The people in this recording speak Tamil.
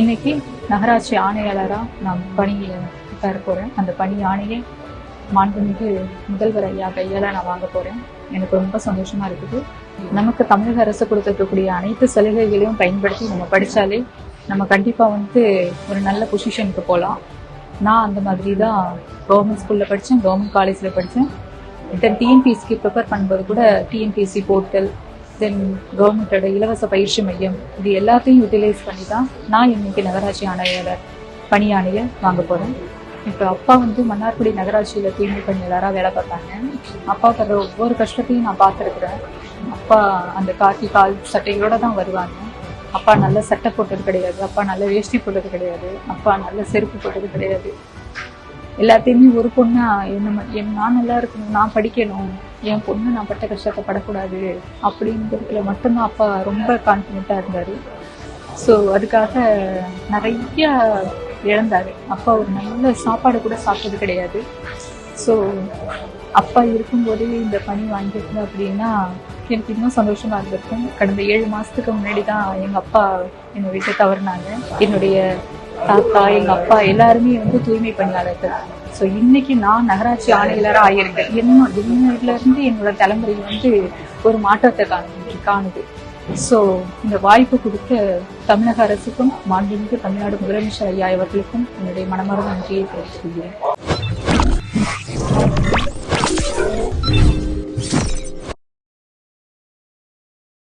இன்னைக்கு நகராட்சி ஆணையாளராக நான் பணியை பெற போகிறேன். அந்த பணி ஆணையை மாண்புமிகு முதல்வர் ஐயா கையால் நான் வாங்க போகிறேன். எனக்கு ரொம்ப சந்தோஷமாக இருக்குது. நமக்கு தமிழக அரசு கொடுத்துருக்கக்கூடிய அனைத்து சலுகைகளையும் பயன்படுத்தி நம்ம படித்தாலே நம்ம கண்டிப்பாக ஒரு நல்ல பொசிஷனுக்கு போகலாம். நான் அந்த மாதிரி தான் கவர்மெண்ட் ஸ்கூலில் படித்தேன், கவர்மெண்ட் காலேஜில் படித்தேன். தென் டிஎன்பிஎஸ்சிக்கு ப்ரிப்பேர் பண்ணும்போது கூட டிஎன்பிஎஸ்சி போர்ட்டல், தென் கவர்மெண்டோட இலவச பயிற்சி மையம், இது எல்லாத்தையும் யூட்டிலைஸ் பண்ணி தான் நான் இன்னைக்கு நகராட்சி ஆணையாளர் பணி ஆணையை வாங்க போகிறேன். இப்போ அப்பா மன்னார்குடி நகராட்சியில் தூய்மை பணியாளராக வேலை பார்த்தாங்க. அப்பா படுற ஒவ்வொரு கஷ்டத்தையும் நான் பார்த்துருக்குறேன். அப்பா அந்த காக்கி கால் சட்டைகளோடு தான் வருவாங்க. அப்பா நல்ல சட்டை போட்டது கிடையாது, அப்பா நல்ல வேஷ்டி போட்டது கிடையாது, அப்பா நல்ல செருப்பு போட்டது கிடையாது. எல்லாத்தையுமே ஒரு பொண்ணா நான் நல்லா இருக்கணும், நான் படிக்கணும், என் பொண்ணு நான் பட்ட கஷ்டத்தை படக்கூடாது அப்படிங்கிறதுல மட்டும்தான் அப்பா ரொம்ப கான்ஃபிடென்ட்டாக இருந்தார். ஸோ அதுக்காக நிறைய இழந்தார். அப்பா ஒரு நல்ல சாப்பாடு கூட சாப்பிட்டது கிடையாது. ஸோ அப்பா இருக்கும்போதே இந்த பணி வாங்கியிருந்தேன் அப்படின்னா எனக்கு இன்னும் சந்தோஷமாக இருந்திருக்கும். கடந்த 7 மாதத்துக்கு முன்னாடி தான் எங்கள் அப்பா என்னை விட்டு தவறினாங்க. என்னுடைய தாத்தா, எங்கள் அப்பா எல்லாருமே தூய்மை பணியாளர்கள். ஸோ இன்னைக்கு நான் நகராட்சி ஆணையாளராக ஆகியிருக்கேன். என்னிலிருந்து என்னோட தலைமுறை ஒரு மாற்றத்தை காணுது. ஸோ இந்த வாய்ப்பு கொடுத்த தமிழக அரசுக்கும் மாண்புமிகு தமிழ்நாடு முதலமைச்சர் ஐயா அவர்களுக்கும் என்னுடைய மனமார்ந்த நன்றியை தெரிவித்துக் கொள்கிறேன்.